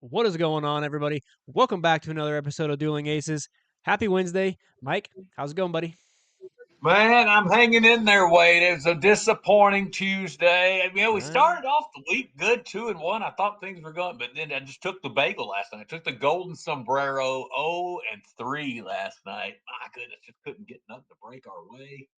What is going on, everybody? Welcome back to another episode of Dueling Aces. Happy Wednesday. Mike, how's it going, buddy? Man, I'm hanging in there, Wade. It was a disappointing Tuesday. We Uh, started off the week good, 2-1. I thought things were going, but then I just took the bagel last night. I took the golden sombrero 0-3 last night. My goodness, just couldn't get nothing to break our way.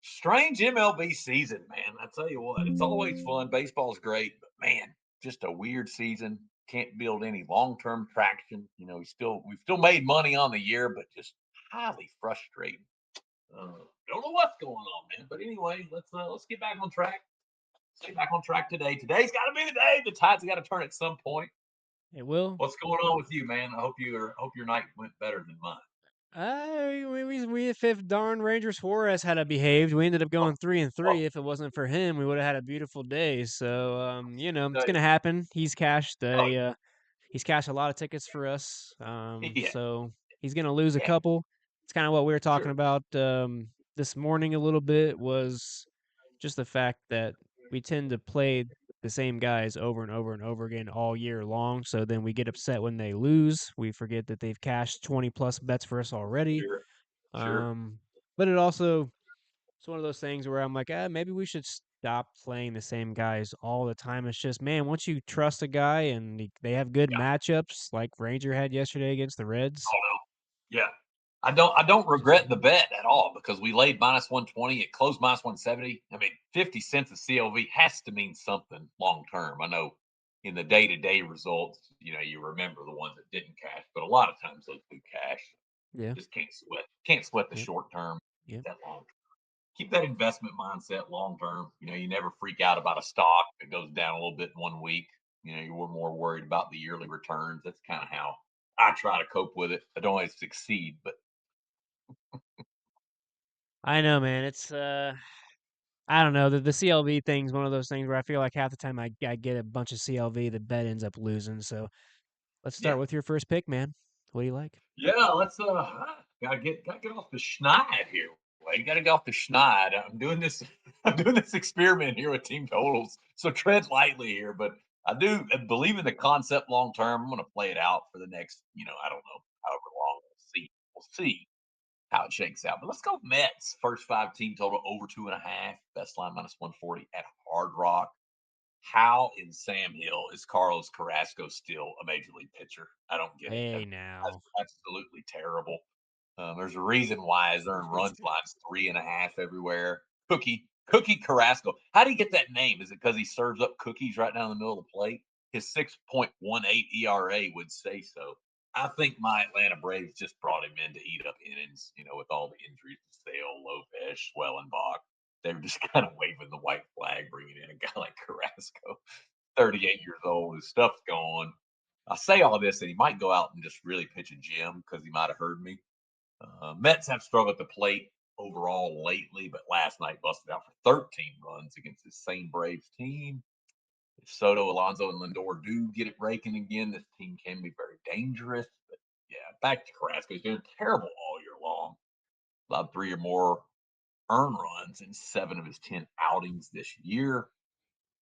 Strange MLB season, man. I tell you what, it's always fun. Baseball's great, but man, just a weird season. Can't build any long-term traction. We've still made money on the year, but just highly frustrating. Don't know what's going on, man. But anyway, let's get back on track. Let's get back on track today. Today's got to be the day. The tide's got to turn at some point. it will. What's going on with you, man? I hope your night went better than mine. If darn Rangers Suarez had behaved, we ended up Oh, going 3-3. oh, If it wasn't for him, we would have had a beautiful day. So, it's tell you, gonna happen. oh, He's cashed a lot of tickets for us. yeah, So he's gonna lose a yeah, couple. It's kind of what we were talking sure, about this morning a little bit was just the fact that we tend to play the same guys over and over and over again all year long. So then we get upset when they lose. We forget that they've cashed 20 plus bets for us already. sure, sure. Um, but it's one of those things where I'm like, maybe we should stop playing the same guys all the time. It's just, man, once you trust a guy and they have good Yeah, matchups, like Ranger had yesterday against the Reds. oh no, yeah. I don't regret the bet at all because we laid minus 120. It closed minus 170. I mean, 50 cents of CLV has to mean something long term. I know in the day to day results, you remember the ones that didn't cash, but a lot of times those do cash. Yeah. Just can't sweat the Yep. short term. Keep Yep. that long. Keep that investment mindset long term. You never freak out about a stock that goes down a little bit in one week. You're more worried about the yearly returns. That's kind of how I try to cope with it. I don't always succeed, but I know, man. I don't know. The CLV thing's one of those things where I feel like half the time I get a bunch of CLV, the bet ends up losing. So let's start yeah. with your first pick, man. What do you like? Yeah, let's gotta get off the schneid here. Well, you gotta get off the schneid. I'm doing this I'm doing this experiment here with team totals. So tread lightly here, but I do believe in the concept long term. I'm gonna play it out for the next, I don't know, however long. We'll see. We'll see how it shakes out. But let's go Mets. First five team total over 2.5. Best line minus 140 at Hard Rock. How in Sam Hill is Carlos Carrasco still a major league pitcher? I don't get it. Hey, That's now. absolutely terrible. There's a reason why his earned runs line's 3.5 everywhere. Cookie Carrasco. How do you get that name? Is it because he serves up cookies right down the middle of the plate? His 6.18 ERA would say so. I think my Atlanta Braves just brought him in to eat up innings, with all the injuries to Sale, Lopez, Schwellenbach. They were just kind of waving the white flag, bringing in a guy like Carrasco, 38 years old. His stuff's gone. I say all this, and he might go out and just really pitch a gem because he might have heard me. Mets have struggled at the plate overall lately, but last night busted out for 13 runs against the same Braves team. If Soto, Alonso, and Lindor do get it breaking again, this team can be very dangerous. But yeah, back to Carrasco. He's been terrible all year long. Allowed three or more earned runs in 7 of his 10 outings this year.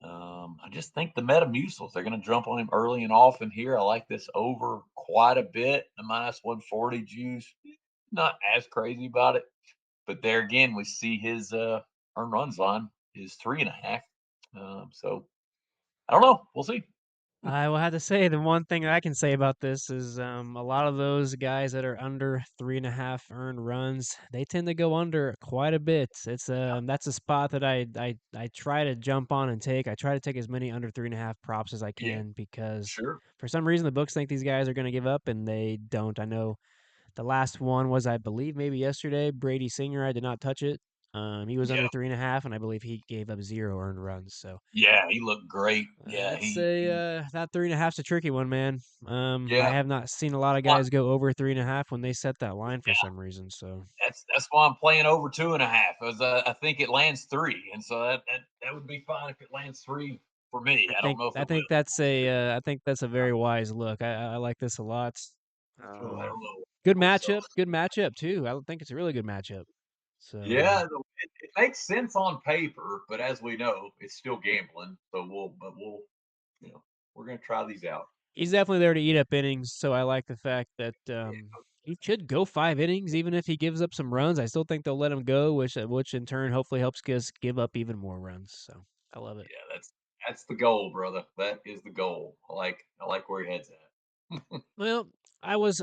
I just think the Metamucils, they're going to jump on him early and often here. I like this over quite a bit. The minus 140 juice, not as crazy about it. But there again, we see his earned runs line is 3.5. So I don't know. We'll see. I will have to say the one thing that I can say about this is a lot of those guys that are under 3.5 earned runs, they tend to go under quite a bit. That's a spot that I try to jump on and take. I try to take as many under 3.5 props as I Yeah, can because sure. for some reason the books think these guys are going to give up and they don't. I know the last one was, I believe, maybe yesterday. Brady Singer, I did not touch it. He was Yeah. under 3.5, and I believe he gave up 0 earned runs. So Yeah. He looked great. Yeah. that 3.5's a tricky one, man. I Yeah. have not seen a lot of Why, guys go over 3.5 when they set that line for yeah. some reason. So That's why I'm playing over 2.5. As I think it lands 3, and so that would be fine if it lands 3 for me. I don't know if I it will. think that's a I think that's a very wise look. I like this a lot. I Um, don't know. Good So matchup, good matchup too. I think it's a really good matchup. So yeah, it makes sense on paper, but as we know, it's still gambling. So we're gonna try these out. He's definitely there to eat up innings, so I like the fact that, he should go 5 innings even if he gives up some runs. I still think they'll let him go, which in turn hopefully helps us give up even more runs, so I love it. Yeah, that's the goal, brother. That is the goal. I like where your head's at. Well, I was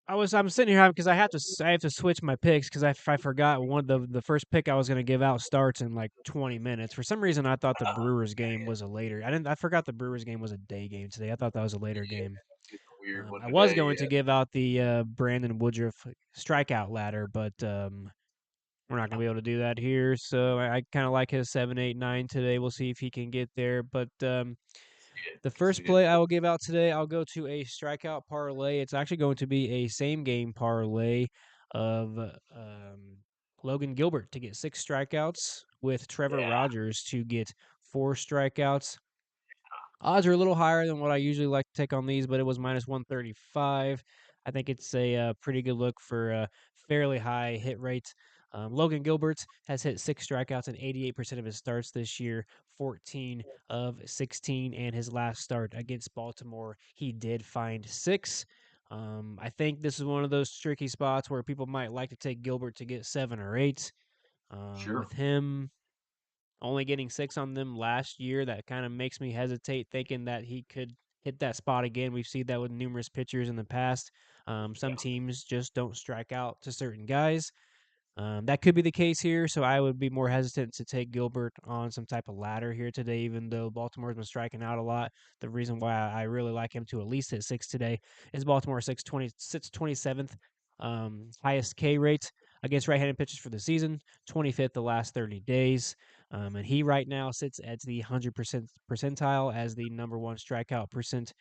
I'm sitting here because I have to switch my picks because I forgot one of the first pick I was gonna give out starts in, like, 20 minutes. For some reason, I thought the Brewers game was a later I forgot the Brewers game was a day game today. I thought that was a later Yeah, game. it's a weird one I was today. going to Yeah, give out the, Brandon Woodruff strikeout ladder, but, we're not gonna be able to do that here, so I kinda like his 7, 8, 9 today. We'll see if he can get there, but, see it. the I see first it. play I will give out today, I'll go to a strikeout parlay. It's actually going to be a same game parlay of Logan Gilbert to get 6 strikeouts with Trevor Yeah, Rogers to get 4 strikeouts. Odds are a little higher than what I usually like to take on these, but it was minus 135. I think it's a pretty good look for a fairly high hit rate. Logan Gilbert has hit 6 strikeouts in 88% of his starts this year, 14 of 16, and his last start against Baltimore, he did find 6. I think this is one of those tricky spots where people might like to take Gilbert to get 7 or 8. sure. With him only getting 6 on them last year, that kind of makes me hesitate thinking that he could hit that spot again. We've seen that with numerous pitchers in the past. Some Yeah, teams just don't strike out to certain guys. That could be the case here, so I would be more hesitant to take Gilbert on some type of ladder here today, even though Baltimore's been striking out a lot. The reason why I really like him to at least hit 6 today is Baltimore sits 27th highest K rate against right-handed pitchers for the season, 25th the last 30 days. And he right now sits at the 100% percentile as the number one strikeout percent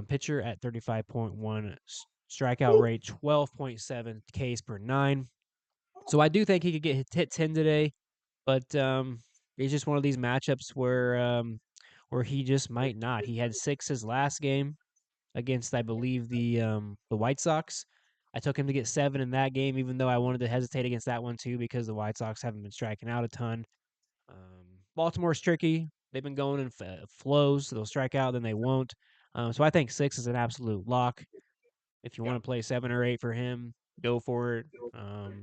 pitcher at 35.1 strikeout Woo. rate, 12.7 Ks per nine. So I do think he could hit 10 today, but it's just one of these matchups where he just might not. He had 6 his last game against I believe the White Sox. I took him to get 7 in that game, even though I wanted to hesitate against that one too because the White Sox haven't been striking out a ton. Baltimore's tricky. They've been going in flows. So they'll strike out, then they won't. So I think 6 is an absolute lock. If you Yeah, want to play 7 or 8 for him, go for it.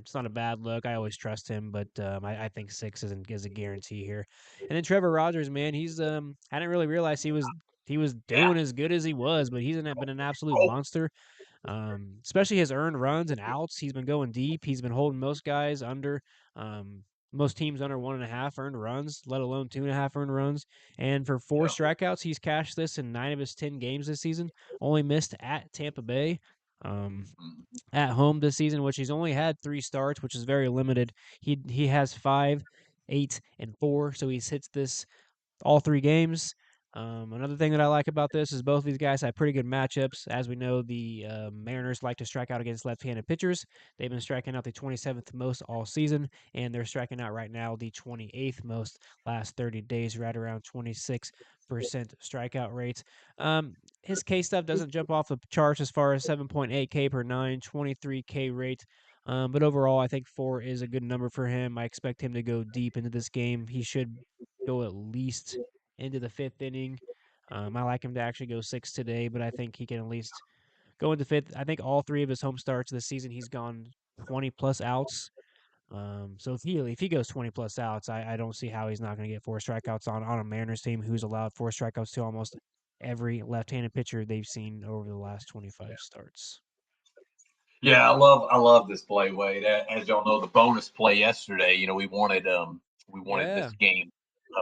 It's not a bad look. I always trust him, but I think 6 is a guarantee here. And then Trevor Rogers, man, he's I didn't really realize he was yeah. doing as good as he was, but been an absolute Oh, monster. Especially his earned runs and outs. He's been going deep. He's been holding most guys under. Um, Most teams under 1.5 earned runs, let alone 2.5 earned runs. And for 4 strikeouts, he's cashed this in 9 of his 10 games this season. Only missed at Tampa Bay. Um, mm, at home this season, which he's only had 3 starts, which is very limited. He has 5, 8, and 4, so he's hits this all 3 games. Another thing that I like about this is both these guys have pretty good matchups. As we know, the Mariners like to strike out against left-handed pitchers. They've been striking out the 27th most all season, and they're striking out right now the 28th most last 30 days, right around 26% strikeout rate. His K stuff doesn't jump off the charts as far as 7.8 K per nine, 23K rate. But overall, I think 4 is a good number for him. I expect him to go deep into this game. He should go at least into the 5th inning. I like him to actually go 6 today, but I think he can at least go into fifth. I think all 3 of his home starts this season, he's gone 20 plus outs. So if he goes 20 plus outs, I don't see how he's not going to get 4 strikeouts on a Mariners team who's allowed 4 strikeouts to almost every left-handed pitcher they've seen over the last 25 starts. yeah. I love this play, Wade. As y'all know, the bonus play yesterday. We wanted this Yeah. game,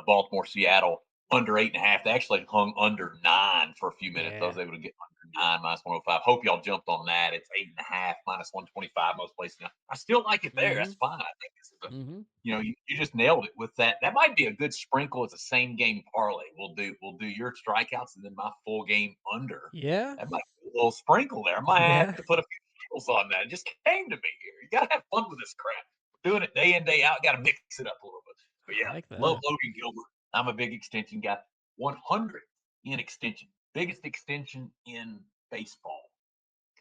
Baltimore Seattle under 8.5. They actually hung under 9 for a few minutes. I Yeah. was able to get under 9 minus 105. Hope y'all jumped on that. It's 8.5 minus 125 most places now. I still like it there. That's Mhm. fine. I think this is a Mhm. you just nailed it with that. That might be a good sprinkle as a same game parlay. We'll do your strikeouts and then my full game under. Yeah. That might be a little sprinkle there. I might Yeah. have to put a few sprinkles on that. It just came to me here. You gotta have fun with this crap. Doing it day in, day out, gotta mix it up a little bit. But I yeah, like love that. Logan Gilbert. I'm a big extension guy. 100 in extension. Biggest extension in baseball.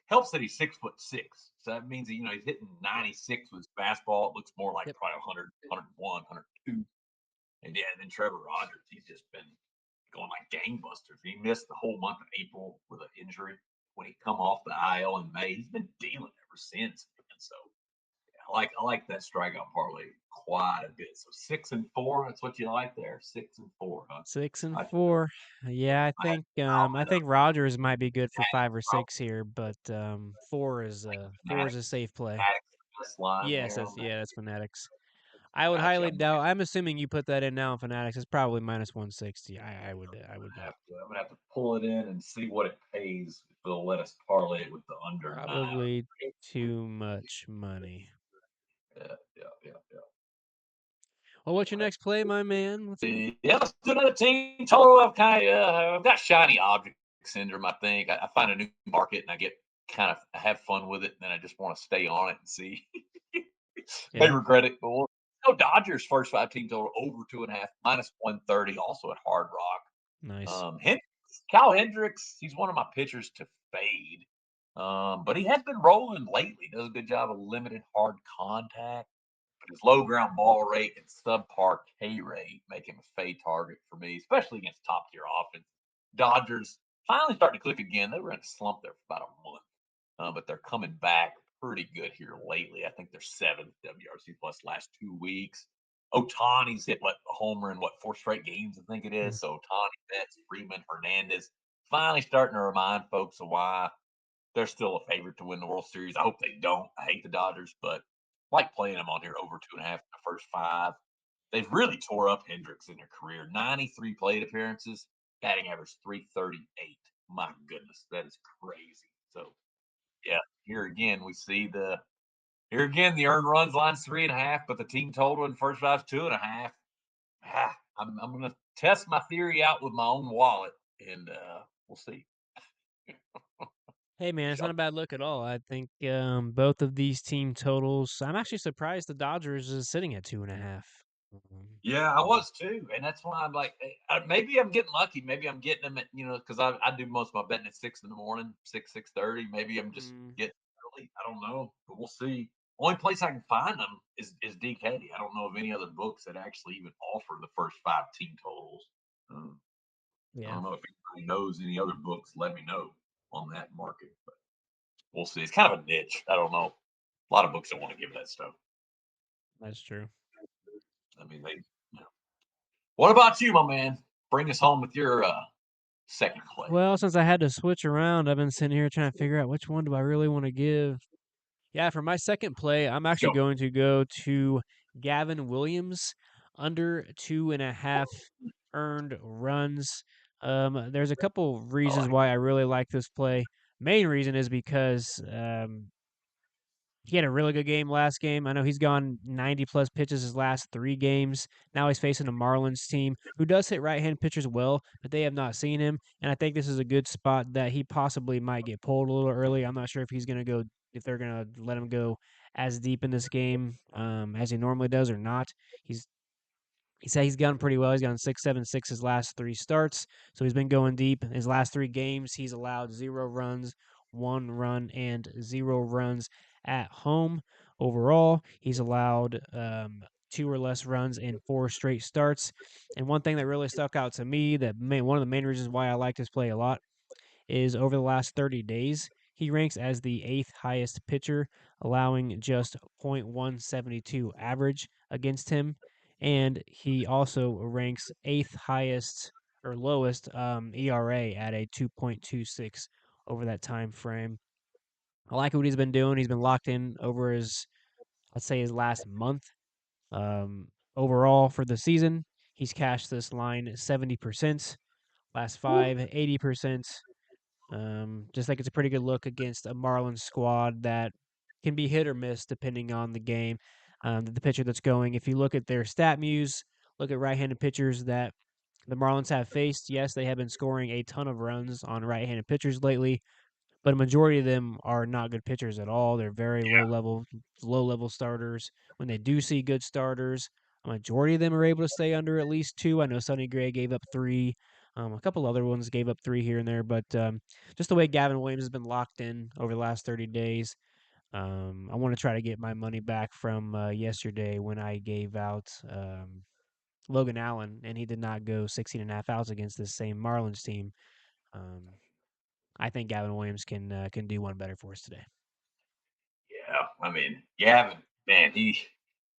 Helps that he's 6'6". So that means that, he's hitting 96 with his fastball. It looks more like Yep. probably 100, 101, 102. And yeah, and then Trevor Rogers, he's just been going like gangbusters. He missed the whole month of April with an injury when he come off the IL in May. He's been dealing ever since, man. So yeah, I like that strikeout parlay quite a bit. So 6-4, that's what you like there. 6-4, huh? 6 and I 4. Yeah, I had I Alvin think Rogers might be good for 5 or probably 6 here, but 4 is a safe play. Fanatics line Yes, there on that. that's Fanatics. I would Gotcha. highly doubt. I'm assuming you put that in now in Fanatics. It's probably minus 160. I would bet. I'm gonna have to pull it in and see what it pays if they'll let us parlay it with the under nine. Probably too much money. Yeah, yeah, yeah, yeah. Well, what's your next play, my man? Yeah, let's do another team total. I've got shiny object syndrome. I think I find a new market and I get I have fun with it, and then I just want to stay on it and see. May Yeah, regret it, but no Dodgers first five team total over 2.5 minus 130. Also at Hard Rock. nice. Cal Hendricks, he's one of my pitchers to fade. But he has been rolling lately. Does a good job of limited hard contact. But his low ground ball rate and subpar K rate make him a fade target for me, especially against top tier offense. Dodgers finally starting to click again. They were in a slump there for about a month, but they're coming back pretty good here lately. I think they're seventh WRC plus last 2 weeks. Otani's hit what a homer in what 4 straight games, I think it Hmm. is. So Otani, Betts, Freeman, Hernandez finally starting to remind folks of why they're still a favorite to win the World Series. I hope they don't. I hate the Dodgers, but I like playing them on here over 2.5 in the first five. They've really tore up Hendricks in their career. 93 plate appearances, batting average 338. My goodness, that is crazy. So yeah, here again we see the earned runs line's 3.5, but the team total in the first five is 2.5. I'm gonna test my theory out with my own wallet, and we'll see. Hey, man, it's not a bad look at all. I think both of these team totals. I'm actually surprised the Dodgers is sitting at 2.5. Yeah, I was too, and that's why I'm like, maybe I'm getting lucky. Maybe I'm getting them at because I do most of my betting at 6 in the morning, 6:30. Maybe I'm just Mm, getting early. I don't know, but we'll see. Only place I can find them is DK. I don't know of any other books that actually even offer the first five team totals. Um, I yeah, don't know if anybody knows any other books. Let me know on that market, but we'll see. It's kind of a niche. I don't know. A lot of books don't want to give that stuff. that's true. I mean, what about you, my man? Bring us home with your second play. Well, since I had to switch around, I've been sitting here trying to figure out which one do I really want to give. Yeah, for my second play, I'm Let's actually go. going to go to Gavin Williams under 2.5 earned runs. There's a couple I reasons like why I really like this play. Main reason is because he had a really good game last game. I know he's gone 90 plus pitches his last 3 games. Now he's facing a Marlins team who does hit right hand pitchers well, but they have not seen him. And I think this is a good spot that he possibly might get pulled a little early. I'm not sure if he's going to go, if they're going to let him go as deep in this game as he normally does or not. He's he said he's gone pretty well. He's gone 6-7-6 his last 3 starts. So he's been going deep. In his last 3 games, he's allowed 0 runs, 1 run, and 0 runs at home. Overall, he's allowed 2 or less runs in 4 straight starts. And one thing that really stuck out to me, one of the main reasons why I like this play a lot, is over the last 30 days, he ranks as the eighth highest pitcher, allowing just .172 average against him. And he also ranks eighth highest or lowest ERA at a 2.26 over that time frame. I like what he's been doing. He's been locked in over let's say, his last month. Overall for the season, he's cashed this line 70%. Last five, 80%. Just like it's a pretty good look against a Marlins squad that can be hit or miss depending on the game, the pitcher that's going. If you look at their stat muse, look at right-handed pitchers that the Marlins have faced. Yes, they have been scoring a ton of runs on right-handed pitchers lately, but a majority of them are not good pitchers at all. They're very low level starters. When they do see good starters, a majority of them are able to stay under at least two. I know Sonny Gray gave up three. A couple other ones gave up three here and there, but just the way Gavin Williams has been locked in over the last 30 days, I want to try to get my money back from yesterday when I gave out Logan Allen, and he did not go 16.5 outs against this same Marlins team. Um, I think Gavin Williams can do one better for us today. Yeah, I mean, Gavin, man, he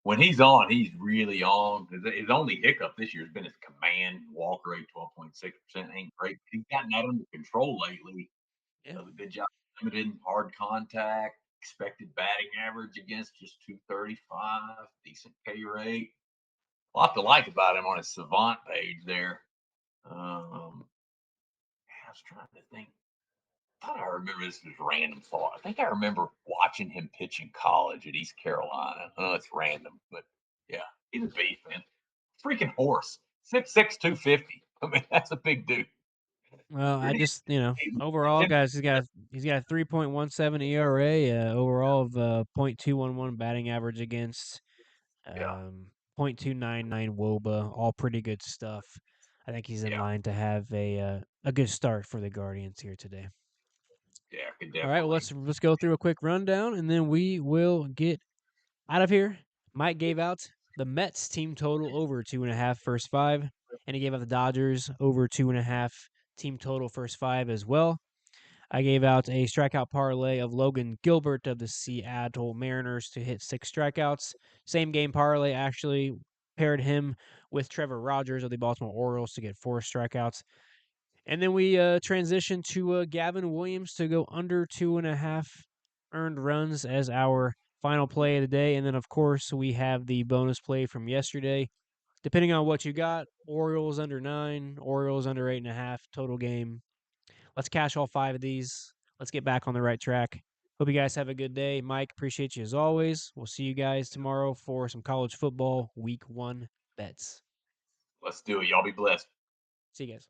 when he's on, he's really on. His only hiccup this year has been his command walk rate, 12.6% ain't great. He's gotten that under control lately. Yeah. Does a good job limiting hard contact, expected batting average against just 235, decent K rate. A lot to like about him on his Savant page there. I was trying to think. I thought I remember this was random thought. I think I remember watching him pitch in college at East Carolina. I know it's random, but yeah, he's a beast, man. Freaking horse. 6'6", 250. I mean, that's a big dude. Well, I Pretty just overall, attention. guys, he's got a 3.17 ERA, overall of .211 batting average against, Yeah, .299 WOBA, all pretty good stuff. I think he's in yeah, line to have a good start for the Guardians here today. yeah. Could All right, well definitely. let's go through a quick rundown and then we will get out of here. Mike gave out the Mets team total over 2.5 first five, and he gave out the Dodgers over 2.5 team total first five as well. I gave out a strikeout parlay of Logan Gilbert of the Seattle Mariners to hit 6 strikeouts. Same game parlay actually paired him with Trevor Rogers of the Baltimore Orioles to get 4 strikeouts. And then we transitioned to Gavin Williams to go under 2.5 earned runs as our final play of the day. And then, of course, we have the bonus play from yesterday. Depending on what you got, Orioles under 9, Orioles under 8.5 total game. Let's cash all 5 of these. Let's get back on the right track. Hope you guys have a good day. Mike, appreciate you as always. We'll see you guys tomorrow for some college football week 1 bets. Let's do it. Y'all be blessed. See you guys.